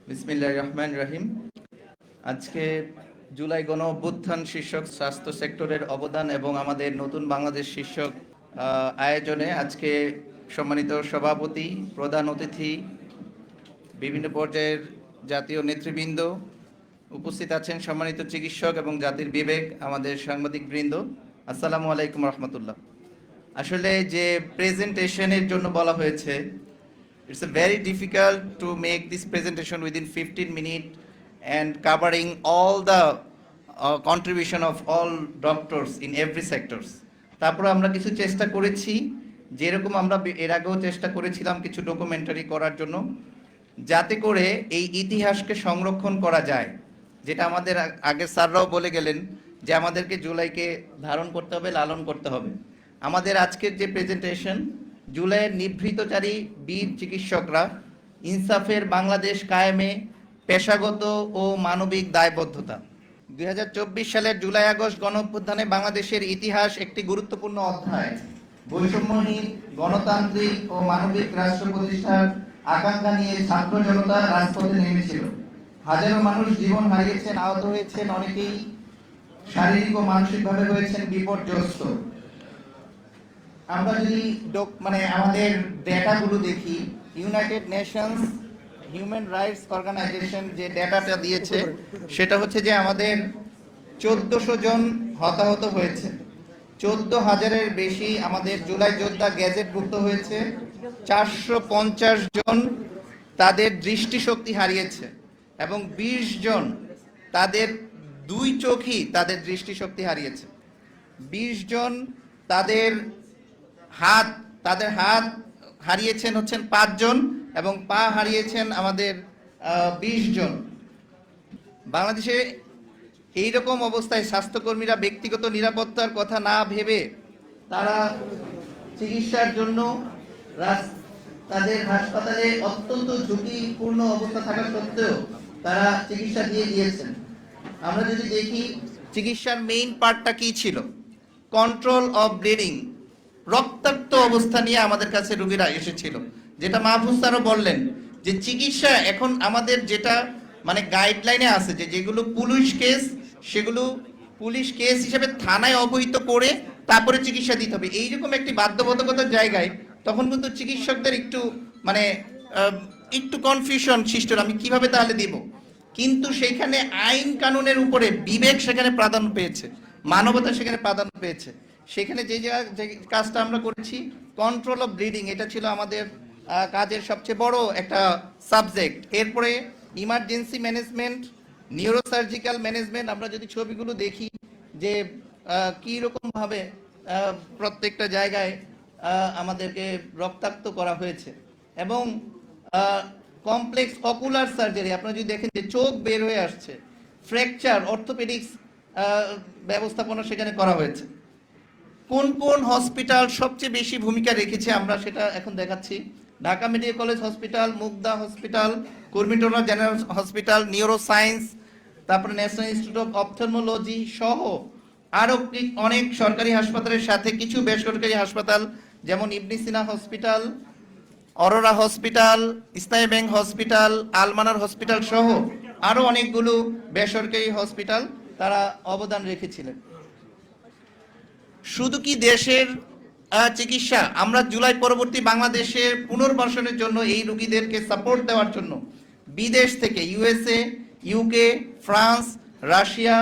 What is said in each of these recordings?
বিসমিল্লাহির রহমানির রহিম। আজকে জুলাই গণ অভ্যুত্থান শীর্ষক স্বাস্থ্য সেক্টরের অবদান এবং আমাদের নতুন বাংলাদেশ শীর্ষক আয়োজনে আজকে সম্মানিত সভাপতি, প্রধান অতিথি, বিভিন্ন পর্যায়ের জাতীয় নেতৃবৃন্দ উপস্থিত আছেন, সম্মানিত চিকিৎসক এবং জাতির বিবেক, আমাদের সাংবাদিকবৃন্দ, আসসালামু আলাইকুম রহমতুল্লাহ। আসলে যে প্রেজেন্টেশনের জন্য বলা হয়েছে, it's very difficult to make this presentation within 15 minutes and covering all the contribution of all doctors in every sectors. তারপর আমরা কিছু চেষ্টা করেছি, যেরকম আমরা এর আগেও চেষ্টা করেছিলাম কিছু ডকুমেন্টারি করার জন্য, যাতে করে এই ইতিহাসকে সংরক্ষণ করা যায়। যেটা আমাদের আগে স্যাররাও বলে গেলেন যে আমাদেরকে জুলাইকে ধারণ করতে হবে, লালন করতে হবে। আমাদের আজকের যে প্রেজেন্টেশন, জুলাইয়ের নিভৃতচারী বীর চিকিৎসকরা ইনসাফের বাংলাদেশ কায়েমে পেশাগত ও মানবিক দায়বদ্ধতা। 2024 সালের জুলাই আগস্ট গণঅভ্যুত্থানে বাংলাদেশের ইতিহাস একটি গুরুত্বপূর্ণ অধ্যায়। বৈষম্যহীন গণতান্ত্রিক ও মানবিক রাষ্ট্র প্রতিষ্ঠার আকাঙ্ক্ষা নিয়ে ছাত্র জনতা রাজপথে নেমেছিল। হাজারো মানুষ জীবন হারিয়েছেন, আহত হয়েছেন, অনেকেই শারীরিক ও মানসিকভাবে হয়েছেন বিপর্যস্ত। আমরা যদি আমাদের ডেটাগুলো দেখি, united nations human rights organisation যে ডেটাটা দিয়েছে সেটা হচ্ছে যে আমাদের 1400 জন হতাহত হয়েছে, 14,000-এর বেশি আমাদের জুলাই যোদ্ধা গ্যাজেটভুক্ত হয়েছে, 450 জন তাদের দৃষ্টিশক্তি হারিয়েছে এবং 20 জন তাদের দুই চোখই তাদের দৃষ্টিশক্তি হারিয়েছে, 20 জন তাদের হাত হারিয়েছেন হচ্ছেন 5 জন এবং পা হারিয়েছেন আমাদের 20 জন। বাংলাদেশে এইরকম অবস্থায় স্বাস্থ্যকর্মীরা ব্যক্তিগত নিরাপত্তার কথা না ভেবে তারা চিকিৎসার জন্য তাদের হাসপাতালে অত্যন্ত ঝুঁকিপূর্ণ অবস্থা থাকা সত্ত্বেও তারা চিকিৎসা দিয়ে দিয়েছেন। আমরা যদি দেখি চিকিৎসার মেইন পার্টটা কি ছিল, কন্ট্রোল অফ ব্লিডিং, রক্তাক্ত অবস্থা নিয়ে আমাদের কাছে রোগীরা এসেছিল। যেটা মাহফুজ স্যারও বললেন যে চিকিৎসা এখন আমাদের যেটা গাইডলাইনে আছে যে যেগুলো পুলিশ কেস, সেগুলো পুলিশ কেস হিসেবে থানায় অবহিত করে তারপরে চিকিৎসা দিতে হবে। এইরকম একটি বাধ্যবাধকতার জায়গায় তখন কিন্তু চিকিৎসকদের একটু কনফিউশন সৃষ্টি হলো, আমি কিভাবে তাহলে দিব। কিন্তু সেখানে আইন কানুনের উপরে বিবেক সেখানে প্রাধান্য পেয়েছে, মানবতা সেখানে প্রাধান্য পেয়েছে। সেখানে যে কাজটা আমরা করেছি, কন্ট্রোল অফ ব্লিডিং, এটা ছিল আমাদের কাজের সবচেয়ে বড় একটা সাবজেক্ট। এরপরে ইমার্জেন্সি ম্যানেজমেন্ট, নিউরোসার্জিক্যাল ম্যানেজমেন্ট। আমরা যদি ছবিগুলো দেখি যে কী রকমভাবে প্রত্যেকটা জায়গায় আমাদেরকে রক্তাক্ত করা হয়েছে এবং কমপ্লেক্স অকুলার সার্জারি, আপনারা যদি দেখেন যে চোখ বের হয়ে আসছে, ফ্র্যাকচার, অর্থোপেডিক্স ব্যবস্থাপনা সেখানে করা হয়েছে। কোন কোন হসপিটাল সবচেয়ে বেশি ভূমিকা রেখেছে আমরা সেটা এখন দেখাচ্ছি। Dhaka medical college hospital, Mugda hospital, Kurmitola general hospital, neuro science, তারপরে ন্যাশনাল ইনস্টিটিউট অফ অপথলমোলজি সহ আরও অনেক সরকারি হাসপাতালের সাথে কিছু বেসরকারি হাসপাতাল যেমন ইবনে সিনা হসপিটাল, অরোরা হসপিটাল, ইসলামী ব্যাংক হসপিটাল, আলমানার হসপিটাল সহ আরও অনেকগুলো বেসরকারি হসপিটাল তারা অবদান রেখেছিলেন। শুধু কি দেশের চিকিৎসা, আমরা জুলাই পরবর্তী বাংলাদেশের পুনর্বাসনের জন্য এই রোগীদেরকে সাপোর্ট দেওয়ার জন্য বিদেশ থেকে USA, UK, France, Russia,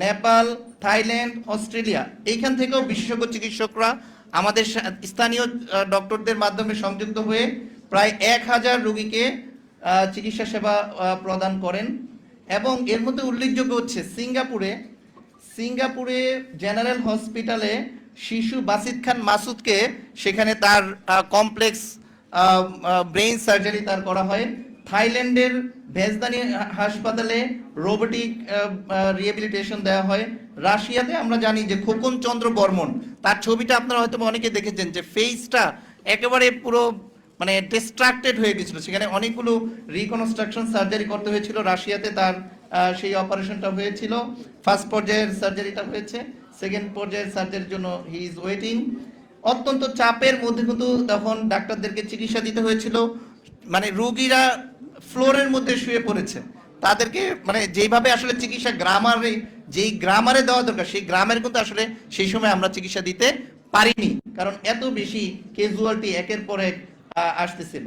Nepal, Thailand, Australia, এইখান থেকেও বিশেষজ্ঞ চিকিৎসকরা আমাদের স্থানীয় ডক্টরদের মাধ্যমে সংযুক্ত হয়ে প্রায় 1000 রোগীকে চিকিৎসা সেবা প্রদান করেন। এবং এর মধ্যে উল্লেখযোগ্য হচ্ছে সিঙ্গাপুরে জেনারেল হসপিটালে শিশু বাসিদ খান মাসুদকে সেখানে তার কমপ্লেক্স ব্রেইন সার্জারি তার করা হয়। থাইল্যান্ডের ভেজদানি হাসপাতালে রোবোটিক রিহ্যাবিলিটেশন দেওয়া হয়। রাশিয়াতে আমরা জানি যে খোকন চন্দ্র বর্মন, তার ছবিটা আপনারা হয়তো অনেকে দেখেছেন যে ফেসটা একেবারে পুরো ডিস্ট্রাক্টেড হয়ে গেছিল, সেখানে অনেকগুলো রিকনস্ট্রাকশন সার্জারি করতে হয়েছিল। রাশিয়াতে তার সেই অপারেশনটা হয়েছিল, ফার্স্ট পর্যায়ের সার্জারিটা হয়েছে, সেকেন্ড পর্যায়ের সার্জারির জন্য হি ইজ ওয়েটিং। অত্যন্ত চাপের মধ্যে কিন্তু তখন ডাক্তারদেরকে চিকিৎসা দিতে হয়েছিল, রোগীরা ফ্লোরের মধ্যে শুয়ে পড়েছে। তাদেরকে মানে যেইভাবে আসলে চিকিৎসা যেই গ্রামারে দেওয়া দরকার সেই গ্রামের কিন্তু আসলে সেই সময় আমরা চিকিৎসা দিতে পারিনি, কারণ এত বেশি ক্যাজুয়ালিটি একের পর এক আসতেছিল।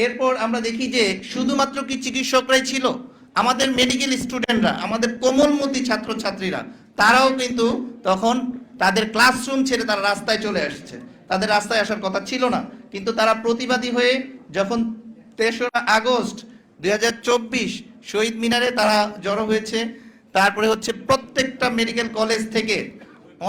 এরপর আমরা দেখি যে শুধুমাত্র কি চিকিৎসকরাই ছিল, আমাদের মেডিকেল স্টুডেন্টরা, আমাদের কোমলমতি ছাত্রছাত্রীরা, তারাও কিন্তু তখন তাদের ক্লাসরুম ছেড়ে তারা রাস্তায় চলে আসছে। তাদের রাস্তায় আসার কথা ছিল না, কিন্তু তারা প্রতিবাদী হয়ে যখন 3রা আগস্ট 2024 শহীদ মিনারে তারা জড়ো হয়েছে, তারপরে হচ্ছে প্রত্যেকটা মেডিকেল কলেজ থেকে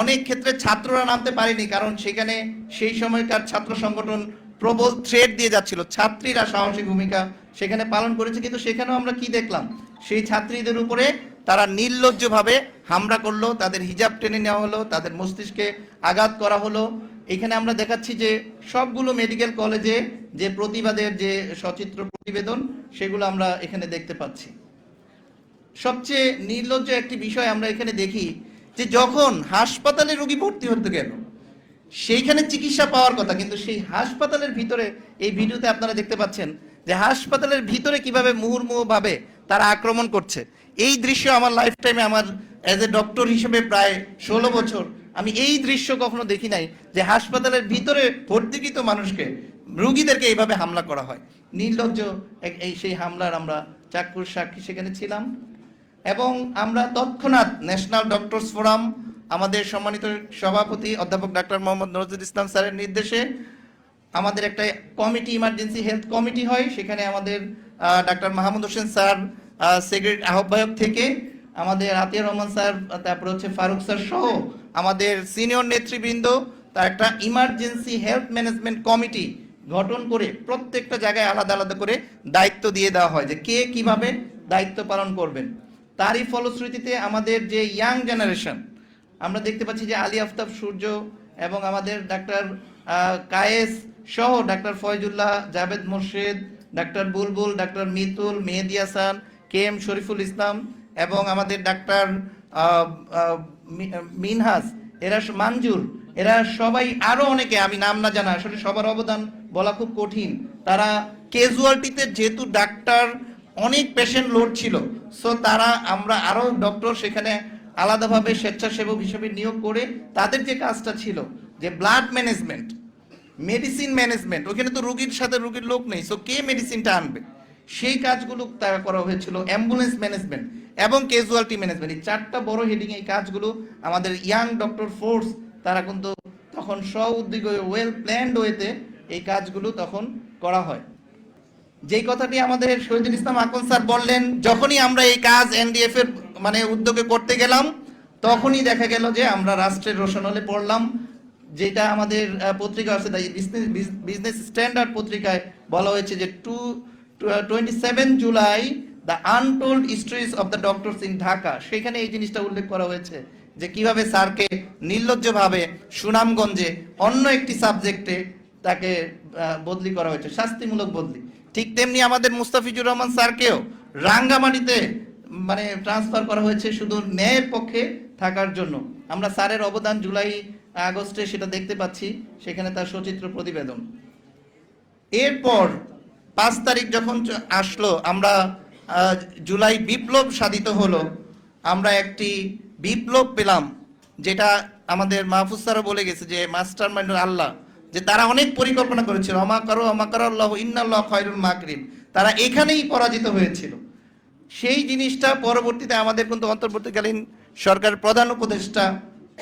অনেক ক্ষেত্রে ছাত্ররা নামতে পারেনি, কারণ সেখানে সেই সময়কার ছাত্র সংগঠন প্রবল থ্রেট দিয়ে যাচ্ছিল। ছাত্রীরা সাহসী ভূমিকা সেখানে পালন করেছে, কিন্তু সেখানেও আমরা কি দেখলাম, সেই ছাত্রীদের উপরে তারা নির্লজ্জভাবে হামলা করলো, তাদের হিজাব টেনে নেওয়া হলো, তাদের মস্তিষ্কে আঘাত করা হলো। এখানে আমরা দেখাচ্ছি যে সবগুলো মেডিকেল কলেজে যে প্রতিবাদের যে সচিত্র প্রতিবেদন সেগুলো আমরা এখানে দেখতে পাচ্ছি। সবচেয়ে নির্লজ্জ একটি বিষয় আমরা এখানে দেখি যে যখন হাসপাতালে রোগী ভর্তি হতে গেল সেইখানে চিকিৎসা পাওয়ার কথা, কিন্তু সেই হাসপাতালের ভিতরে, এই ভিডিওতে আপনারা দেখতে পাচ্ছেন যে হাসপাতালের ভিতরে কিভাবে মুহুর্মুহুভাবে তারা আক্রমণ করছে। এই দৃশ্য আমার লাইফ টাইমে, আমার অ্যাজ এ ডক্টর হিসেবে প্রায় 16 বছর, আমি এই দৃশ্য কখনো দেখি নাই যে হাসপাতালের ভিতরে ভর্তিকৃত মানুষকে, রোগীদেরকে এইভাবে হামলা করা হয়। নির্লজ্জ এই সেই হামলার আমরা চাক্ষুষ সাক্ষী সেখানে ছিলাম। এবং আমরা তৎক্ষণাৎ ন্যাশনাল ডক্টরস ফোরাম, আমাদের সম্মানিত সভাপতি অধ্যাপক ডাক্তার মোহাম্মদ নজরুল ইসলাম স্যারের নির্দেশে আমাদের একটা কমিটি, ইমার্জেন্সি হেলথ কমিটি হয়। সেখানে আমাদের doctor Mahmud Hossain sir secretary আহ্বায়ক থেকে, আমাদের আতিয়ার রহমান স্যার, তারপরে হচ্ছে ফারুক স্যার সহ আমাদের সিনিয়র নেতৃবৃন্দ, তার একটা ইমার্জেন্সি হেলথ ম্যানেজমেন্ট কমিটি গঠন করে প্রত্যেকটা জায়গায় আলাদা আলাদা করে দায়িত্ব দিয়ে দেওয়া হয় যে কে কিভাবে দায়িত্ব পালন করবেন। তারই ফলশ্রুতিতে আমাদের যে ইয়াং জেনারেশন, আমরা দেখতে পাচ্ছি যে আলী আফতাব সূর্য এবং আমাদের ডাক্তার কায়েস সহ ডাক্তার ফয়জুল্লাহ, জাভেদ মোর্শেদ, ডাক্তার বুলবুল, doctor Mitul, Mehedi Hasan, K M Shariful Islam এবং আমাদের ডাক্তার মিনহাস, এরা মানজুর, এরা সবাই, আরো অনেকে, আমি নাম না জানা, আসলে সবার অবদান বলা খুব কঠিন। তারা ক্যাজুয়ালিটিতে, যেহেতু ডাক্তার অনেক পেশেন্ট লোড ছিল, সো তারা, আমরা আরো ডক্টর সেখানে আলাদাভাবে স্বেচ্ছাসেবক হিসেবে নিয়োগ করে তাদের যে কাজটা ছিল যে ব্লাড ম্যানেজমেন্ট, মেডিসিন ম্যানেজমেন্ট, ওখানে তো রুগীর সাথে রুগীর লোক নেই, সো কে মেডিসিনটা আনবে, সেই কাজগুলো তারা করা হয়েছিল। অ্যাম্বুলেন্স ম্যানেজমেন্ট এবং ক্যাজুয়ালিটি ম্যানেজমেন্ট, এই 4টা বড় হেডিং, এই কাজগুলো আমাদের ইয়াং ডক্টর ফোর্স তারা কিন্তু তখন স্ব-উদ্যোগ, ওয়েল প্ল্যান্ড ওয়েতে এই কাজগুলো তখন করা হয়। যেই কথাটি আমাদের শহীদুল ইসলাম আকন স্যার বললেন, যখনই আমরা এই কাজ এনডিএফ এর মানে উদ্যোগে করতে গেলাম, তখনই দেখা গেল যে আমরা রাষ্ট্রের রোশনলে পড়লাম। যেটা আমাদের পত্রিকা আছে, বিজনেস স্ট্যান্ডার্ড পত্রিকায় বলা হয়েছে যে 27 July the untold stories of the doctors in Dhaka, সেখানে এই জিনিসটা উল্লেখ করা হয়েছে যে কিভাবে স্যারকে নির্লজ্জভাবে সুনামগঞ্জে অন্য একটি সাবজেক্টে তাকে বদলি করা হয়েছে, শাস্তিমূলক বদলি। ঠিক তেমনি আমাদের মুস্তাফিজুর রহমান স্যারকেও রাঙ্গামাটিতে মানে ট্রান্সফার করা হয়েছে শুধু ন্যায়ের পক্ষে থাকার জন্য। আমরা স্যারের অবদান জুলাই আগস্টে সেটা দেখতে পাচ্ছি, সেখানে তার সচিত্র প্রতিবেদন। এরপর 5 তারিখ যখন আসলো, আমরা জুলাই বিপ্লব সাধিত হলো, আমরা একটি বিপ্লব পেলাম, যেটা আমাদের মাহফুজ স্যারও বলে গেছে যে মাস্টার মাইন্ড আল্লাহ, যে তারা অনেক পরিকল্পনা করেছিল, অমাকারাল্লাহু ইন্নাল্লাহু খায়রুল মাকিরিন, তারা এখানেই পরাজিত হয়েছিল। সেই জিনিসটা পরবর্তীতে আমাদের কিন্তু অন্তর্বর্তীকালীন সরকারের প্রধান উপদেষ্টা,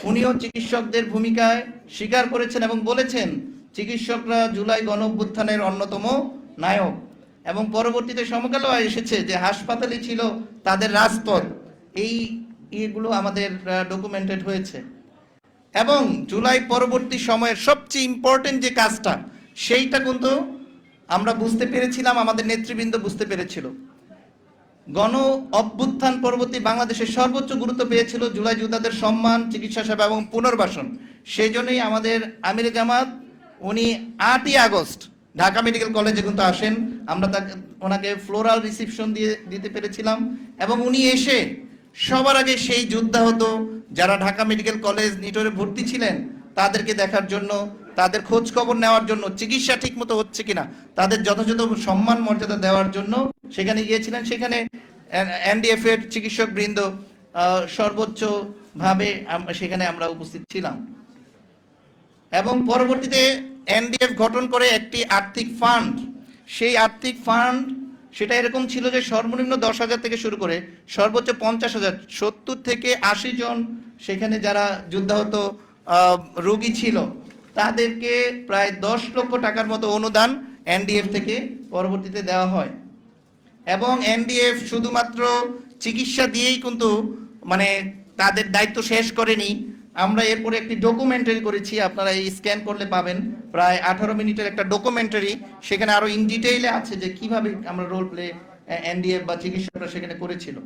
উনিও চিকিৎসকদের ভূমিকায় স্বীকার করেছেন এবং বলেছেন চিকিৎসকরা জুলাই গণঅভ্যুত্থানের অন্যতম নায়ক। এবং পরবর্তীতে সমকালেও এসেছে যে হাসপাতালই ছিল তাদের রাজপথ, এইগুলো আমাদের ডকুমেন্টেড হয়েছে। এবং জুলাই পরবর্তী সময়ের সবচেয়ে ইম্পর্টেন্ট যে কাজটা, সেইটা কিন্তু আমরা বুঝতে পেরেছিলাম, আমাদের নেতৃবৃন্দ বুঝতে পেরেছিল। গণ অভ্যুত্থান পরবর্তী বাংলাদেশের সর্বোচ্চ গুরুত্ব পেয়েছিল জুলাই যোদ্ধাদের সম্মান, চিকিৎসা সেবা এবং পুনর্বাসন। সেই জন্যই আমাদের আমিরে জামাত, উনি 8ই আগস্ট ঢাকা মেডিকেল কলেজে কিন্তু আসেন, আমরা ওনাকে ফ্লোরাল রিসিপশন দিতে পেরেছিলাম। এবং উনি এসে সবার আগে সেই যোদ্ধা হতো যারা ঢাকা মেডিকেল কলেজ নিটোরে ভর্তি ছিলেন, তাদেরকে দেখার জন্য তাদের খোঁজ খবর নেওয়ার জন্য, চিকিৎসা ঠিক মতো হচ্ছে কিনা, তাদের যথাযথ সম্মান মর্যাদা দেওয়ার জন্য সেখানে গিয়েছিলেন। সেখানে এনডিএফ এর চিকিৎসক বৃন্দ সর্বোচ্চ ভাবে সেখানে আমরা উপস্থিত ছিলাম। এবং পরবর্তীতে এনডিএফ গঠন করে একটি আর্থিক ফান্ড, সেই আর্থিক ফান্ড সেটা এরকম ছিল যে সর্বনিম্ন 10,000 থেকে শুরু করে সর্বোচ্চ 50,000, 70 থেকে 80 জন সেখানে যারা যুদ্ধাহত রোগী ছিল তাদেরকে প্রায় 10 লক্ষ টাকার মতো অনুদান এনডিএফ থেকে পরবর্তীতে দেওয়া হয়। এবং এনডিএফ শুধুমাত্র চিকিৎসা দিয়েই কিন্তু মানে তাদের দায়িত্ব শেষ করেনি। আমরা এরপরে একটি ডকুমেন্টারি করেছি, আপনারা এই স্ক্যান করলে পাবেন, প্রায় 18 মিনিটের একটা ডকুমেন্টারি। সেখানে আরো ইন ডিটেইলে আছে যে কিভাবে আমরা রোল প্লে এনডিএফ বা চিকিৎসকরা সেখানে করেছিল।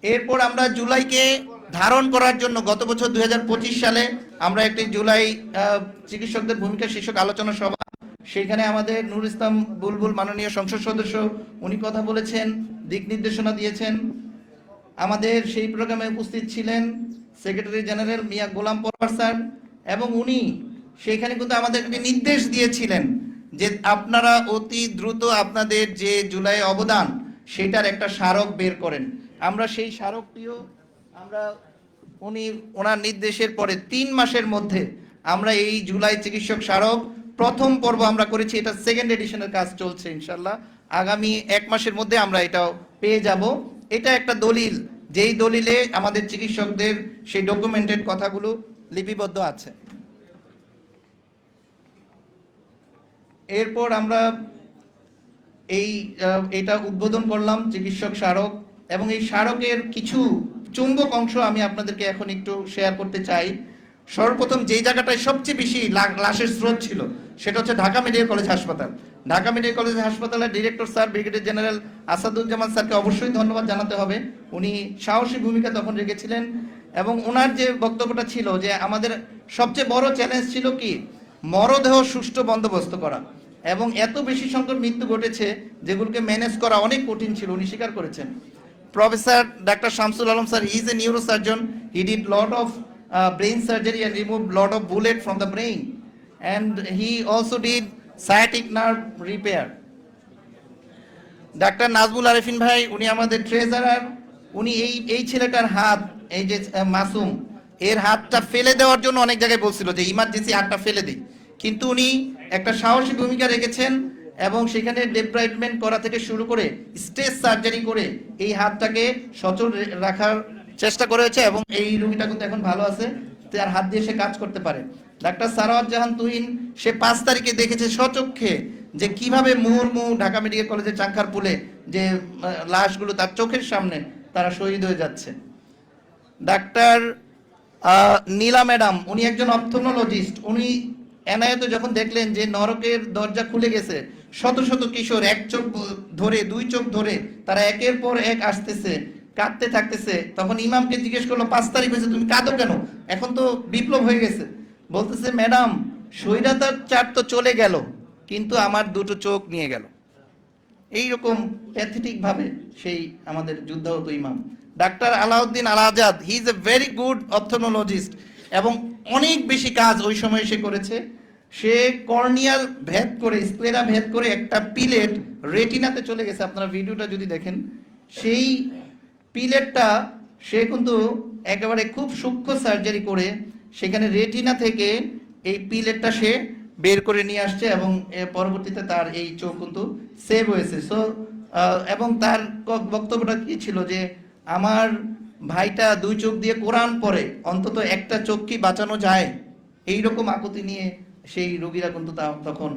এরপর আমরা জুলাইকে ধারণ করার জন্য গত বছর 2025 সালে আমরা একটি জুলাই চিকিৎসকদের ভূমিকা শীর্ষক আলোচনা সভা, সেখানে আমাদের নুর ইসলাম বুলবুল মাননীয় সংসদ সদস্য উনি কথা বলেছেন, দিক নির্দেশনা দিয়েছেন। আমাদের সেই প্রোগ্রামে উপস্থিত ছিলেন সেক্রেটারি জেনারেল মিয়া গোলাম পরওয়ার স্যার, এবং উনি সেখানে কিন্তু আমাদের একটি নির্দেশ দিয়েছিলেন যে আপনারা অতি দ্রুত আপনাদের যে জুলাই অবদান সেটার একটা স্মারক বের করেন। আমরা সেই স্মারকটিও আমরা ওনার নির্দেশের পরে 3 মাসের মধ্যে আমরা এই জুলাই চিকিৎসক স্মারক প্রথম পর্ব আমরা করেছি। এটা সেকেন্ড এডিশনের কাজ চলছে, ইনশাল্লাহ আগামী 1 মাসের মধ্যে আমরা এটাও পেয়ে যাব। এটা একটা দলিল, যেই দলিলে আমাদের চিকিৎসকদের সেই ডকুমেন্টেড কথাগুলো লিপিবদ্ধ আছে। এরপর আমরা এটা উদ্বোধন করলাম চিকিৎসক স্মারক, এবং এই স্মারকের কিছু চুম্বক অংশ আমি আপনাদেরকে এখন একটু শেয়ার করতে চাই। সর্বপ্রথম যেই জায়গাটায় সবচেয়ে বেশি লাশের স্রোত ছিল সেটা হচ্ছে ঢাকা মেডিকেল কলেজ হাসপাতাল। ঢাকা মেডিকেল কলেজ হাসপাতালের director sir brigadier general Asaduzzaman স্যারকে অবশ্যই ধন্যবাদ জানাতে হবে। উনি সাহসী ভূমিকা তখন রেখেছিলেন, এবং ওনার যে বক্তব্যটা ছিল যে আমাদের সবচেয়ে বড় চ্যালেঞ্জ ছিল কি মরদেহ সুষ্ঠু বন্দোবস্ত করা, এবং এত বেশি সংখ্যক মৃত্যু ঘটেছে যেগুলোকে ম্যানেজ করা অনেক কঠিন ছিল, উনি স্বীকার করেছেন। Professor doctor Shamsul Alam sir, he is A neurosurgeon, he did lot of brain surgery and removed lot of bullet from the brain, and he also did sciatic nerve repair. Doctor Nazmul Arefin ভাই, উনি আমাদের ট্রেজারার, উনি এই ছেলেটার হাত, এই যে মাসুম, এর হাতটা ফেলে দেওয়ার জন্য অনেক জায়গায় বলছিল যে ইমার্জেন্সি হাতটা ফেলে দিই, কিন্তু উনি একটা সাহসী ভূমিকা রেখেছেন এবং সেখানে ডেব্রাইটমেন্ট করা থেকে শুরু করে স্টেজ সার্জারি করে এই হাতটাকে সচল রাখার চেষ্টা করেছে, এবং এই রোগীটা কিন্তু এখন ভালো আছে, তার হাত দিয়ে সে কাজ করতে পারে। ডাক্তার সারাওয়াত জাহান তুহিন, সে 5 তারিখে দেখেছে স্বচক্ষে যে কিভাবে মুহুর্মুহু ঢাকা মেডিকেল কলেজের চাঙ্খার পুলে যে লাশগুলো তার চোখের সামনে তারা শহীদ হয়ে যাচ্ছে। ডাক্তার নীলা ম্যাডাম, উনি একজন অপথলমোলজিস্ট, উনি এনায়েত যখন দেখলেন যে নরকের দরজা খুলে গেছে, শত শত কিশোর 1 চোখ ধরে 2 চোখ ধরে তারা একের পর এক আসতেছে, কাঁদতে থাকতেছে, তখন ইমামকে জিজ্ঞেস করলো 5 তারিখ হয়েছে তুমি কাঁদো কেন, এখন তো বিপ্লব হয়ে গেছে। বলতেছে ম্যাডাম স্বৈরাচার তো চলে গেল, কিন্তু আমার 2টো চোখ নিয়ে গেল। এইরকম প্যাথেটিক ভাবে সেই আমাদের যুদ্ধাহত ইমাম। ডাক্তার Alauddin Al Azad, he is a very good ophthalmologist, এবং অনেক বেশি কাজ ওই সময় সে করেছে। সে কর্নিয়াল ভেদ করে, স্ক্লেরা ভেদ করে একটা পিলেট রেটিনাতে চলে গেছে। আপনারা ভিডিওটা যদি দেখেন, সেই পিলেটটা সে কিন্তু একেবারে খুব সূক্ষ্ম সার্জারি করে সেখানে রেটিনা থেকে এই পিলেটটা সে বের করে নিয়ে আসছে, এবং পরবর্তীতে তার এই চোখ কিন্তু সেভ হয়েছে। সো এবং তার বক্তব্যটা কি ছিল যে আমার ভাইটা 2 চোখ দিয়ে কোরআন পড়ে, অন্তত একটা চোখ কি বাঁচানো যায়, এইরকম আকুতি নিয়ে সেই রোগীরা কিন্তু তখন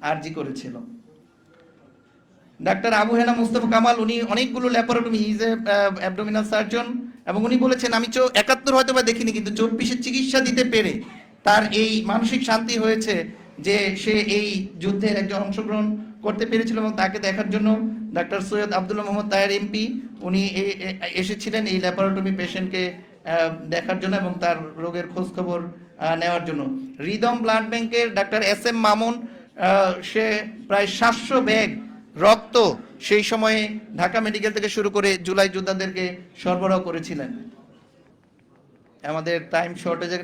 আরজি করেছিল। ডাক্তার আবু হেনা মুস্তফা কামাল, উনি অনেকগুলো laparotomy, is a abdominal surgeon, এবং উনি বলেছেন আমি 71 হয়তো বা দেখিনি, কিন্তু 24-এর চিকিৎসা দিতে পেরে তার এই মানসিক শান্তি হয়েছে যে সে এই যুদ্ধে একজন অংশগ্রহণ করতে পেরেছিল। এবং তাকে দেখার জন্য ডাক্তার সৈয়দ আব্দুল্লাহ মোহাম্মদ তায়ের এমপি, উনি এসেছিলেন এই ল্যাপারোটমি পেশেন্টকে দেখার জন্য এবং তার রোগের খোঁজ খবর নেওয়ার জন্য। রিদম ব্লাড ব্যাংকের ডাক্তার SM মামুন, সে প্রায় 700 ব্যাগ রক্ত সেই সময়ে ঢাকা মেডিকেল থেকে শুরু করে জুলাই যোদ্ধাদেরকে সরবরাহ করেছিলেন। আমাদের টাইম শর্টেজে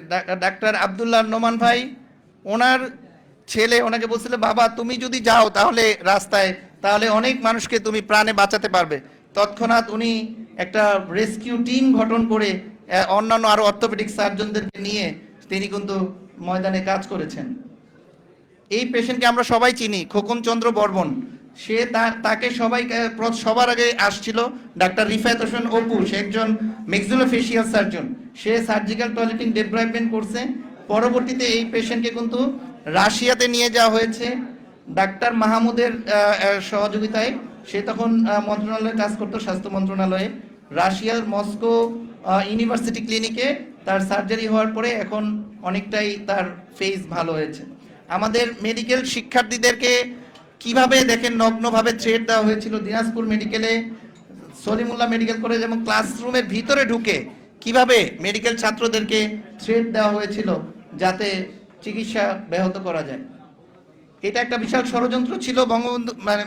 ডাক্তার আব্দুল্লাহ নোমান ভাই, ওনার ছেলে ওনাকে বলছিল, বাবা তুমি যদি যাও তাহলে রাস্তায়, তাহলে অনেক মানুষকে তুমি প্রাণে বাঁচাতে পারবে। তৎক্ষণাৎ উনি একটা রেস্কিউ টিম গঠন করে অন্যান্য আরো অর্থোপেডিক সার্জনদেরকে নিয়ে তিনি কিন্তু ময়দানে কাজ করেছেন। এই পেশেন্টকে আমরা সবাই চিনি, খোকন চন্দ্র বর্মন। সে তাকে সবার আগে আসছিল ডাক্তার রিফায়েত হোসেন অপু, সে একজন ম্যাক্সিলোফেশিয়াল সার্জন। সে সার্জিক্যাল টয়লেটিং ডেব্রাইভমেন্ট করছে। পরবর্তীতে এই পেশেন্টকে কিন্তু রাশিয়াতে নিয়ে যাওয়া হয়েছে ডাক্তার মাহমুদের সহযোগিতায়। সে তখন মন্ত্রণালয়ে কাজ করতো, স্বাস্থ্য মন্ত্রণালয়ে। রাশিয়ার মস্কো ইউনিভার্সিটি ক্লিনিকে তার সার্জারি হওয়ার পরে এখন অনেকটাই তার ফেস ভালো হয়েছে। আমাদের মেডিকেল শিক্ষার্থীদেরকে কিভাবে দেখেন নগ্নভাবে থ্রেড দেওয়া হয়েছিল দিনাজপুর মেডিকেলে, সলিমুল্লাহ মেডিকেল কলেজ, এবং ক্লাসরুমের ভিতরে ঢুকে কিভাবে মেডিকেল ছাত্রদেরকে থ্রেড দেওয়া হয়েছিল যাতে চিকিৎসা ব্যাহত করা যায়। এটা একটা বিশাল ষড়যন্ত্র ছিল বঙ্গবন্ধু মানে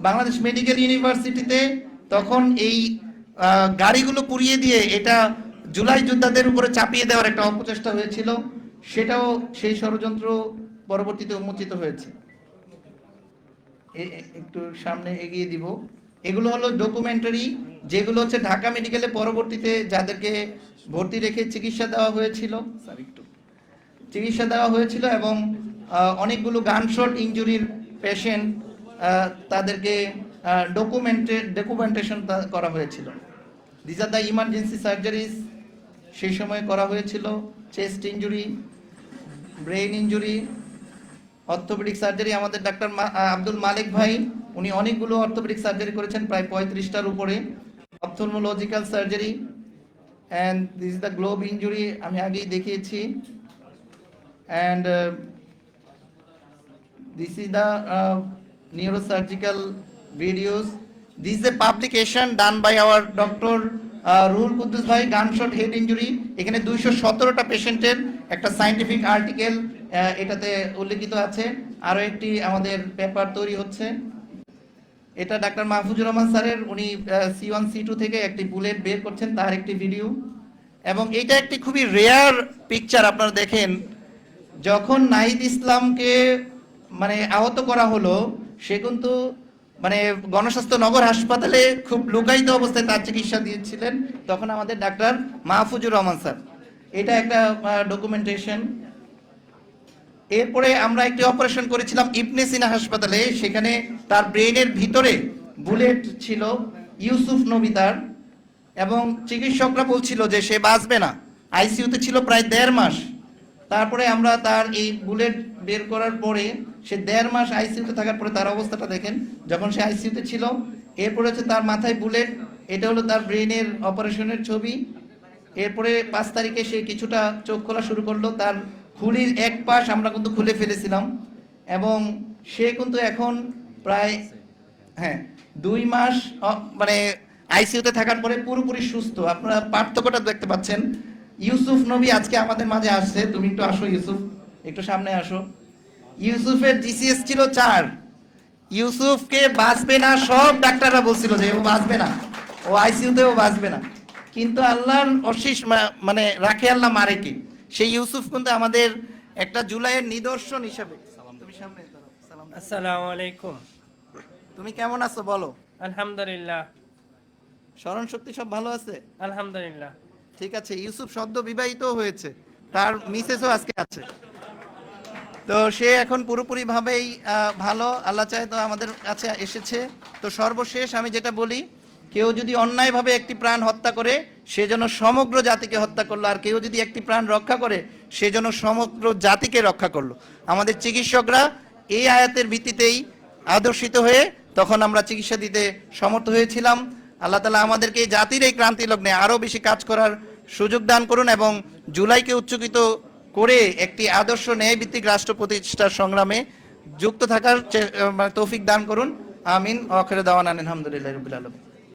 বাংলাদেশ মেডিকেল ইউনিভার্সিটিতে। তখন এই গাড়িগুলো পুড়িয়ে দিয়ে এটা জুলাই যোদ্ধাদের উপরে চাপিয়ে দেওয়ার একটা অপচেষ্টা হয়েছিল, সেটাও সেই ষড়যন্ত্র পরবর্তীতে উন্মোচিত হয়েছে। একটু সামনে এগিয়ে দিব। এগুলো হলো ডকুমেন্টারি, যেগুলো হচ্ছে ঢাকা মেডিকেলে পরবর্তীতে যাদেরকে ভর্তি রেখে চিকিৎসা দেওয়া হয়েছিল এবং অনেকগুলো গানশট ইনজুরির পেশেন্ট, তাদেরকে ডকুমেন্টেশন করা হয়েছিল। This are the emergency surgeries সেই সময় করা হয়েছিল। Chest injury, brain injury, orthopaedic surgery. আমাদের ডাক্তার আব্দুল মালিক ভাই, উনি অনেকগুলো অর্থোপেডিক সার্জারি করেছেন, প্রায় 35টার উপরে। Ophthalmological surgery, and this is the globe injury, আমি আগেই দেখিয়েছি। And this is the neurosurgical videos. This is a publication done by our Dr. Ruhul Quddus bhai, gunshot head injury. এখানে 217টা পেশেন্টের একটা সায়েন্টিফিক আর্টিকেল এটাতে উল্লেখিত আছে। আরো একটি আমাদের পেপার তৈরি হচ্ছে। এটা ডাক্তার মাহফুজুর রহমান স্যারের, উনি C1 C2 থেকে একটি বুলেট বের করছেন, তার একটি ভিডিও। এবং এটা একটি খুবই রেয়ার পিকচার। আপনারা দেখেন, যখন নাহিদ ইসলামকে মানে আহত করা হলো, সে কিন্তু মানে গণস্বাস্থ্য নগর হাসপাতালে খুব লুকায়িত অবস্থায় তার চিকিৎসা দিয়েছিলেন তখন আমাদের ডাক্তার মাহফুজুর রহমান স্যার। এটা একটা ডকুমেন্টেশন। এরপরে আমরা একটি অপারেশন করেছিলাম ইবনে সিনা হাসপাতালে, সেখানে তার ব্রেনের ভিতরে বুলেট ছিল, ইউসুফ নবী তার, এবং চিকিৎসকরা বলছিল যে সে বাঁচবে না। আইসিইউতে ছিল প্রায় 1.5 মাস। তারপরে আমরা তার এই বুলেট বের করার পরে সে 1.5 মাস আইসিইউতে থাকার পরে তার অবস্থাটা দেখেন যখন সে আইসিইউতে ছিল। এরপরে হচ্ছে তার মাথায় বুলেট, এটা হলো তার ব্রেনের অপারেশনের ছবি। এরপরে 5 তারিখে সে কিছুটা চোখ খোলা শুরু করলো, তার খুলির এক পাশ আমরা কিন্তু খুলে ফেলেছিলাম, এবং সে কিন্তু এখন প্রায় 2 মাস মানে আইসিইউতে থাকার পরে পুরোপুরি সুস্থ। আপনারা পার্থক্যটা দেখতে পাচ্ছেন। ইউসুফ নবী আজকে আমাদের মাঝে আসছে, তুমি একটু আসো ইউসুফ, একটু সামনে আসো। ইউসুফের জিসিএস ছিল 4। ইউসুফকে বাঁচবে না, সব ডাক্তাররা বলছিল যে ও বাঁচবে না, ও আইসিইউতেও বাঁচবে না, কিন্তু আল্লাহর অশেষ মানে রাখে আল্লাহ মারে কি। সেই ইউসুফ কিন্তু আমাদের একটা জুলাইয়ের নিদর্শন হিসাবে। তুমি সামনে সালাম। আসসালামু আলাইকুম। তুমি কেমন আছো বলো? আলহামদুলিল্লাহ। স্মরণ শক্তি সব ভালো আছে? আলহামদুলিল্লাহ। ঠিক আছে। ইউসুফ সদ্য বিবাহিত হয়েছে, তার মিসেসও আজকে আছে, তো সে এখন পুরোপুরি ভাবেই ভালো, আল্লাহ চায় তো আমাদের কাছে এসেছে। তো সর্বশেষ আমি যেটা বলি, কেউ যদি অন্যায়ভাবে একটি প্রাণ হত্যা করে সে যেন সমগ্র জাতিকে হত্যা করলো, আর কেউ যদি একটি প্রাণ রক্ষা করে সে যেন সমগ্র জাতিকে রক্ষা করলো। আমাদের চিকিৎসকরা এই আয়াতের ভিত্তিতেই আদর্শিত হয়ে তখন আমরা চিকিৎসা দিতে সমর্থ হয়েছিলাম। আল্লাহ তাআলা আমাদেরকে এই জাতির এই ক্রান্তি লগ্নে আরো বেশি কাজ করার সুযোগ দান করুন এবং জুলাইকে উচ্চকিত করে একটি আদর্শ ন্যায়ভিত্তিক রাষ্ট্র প্রতিষ্ঠার সংগ্রামে যুক্ত থাকার তৌফিক দান করুন। আমিন। আখির দাওয়ানা আলহামদুলিল্লাহি রাব্বিল আলামিন।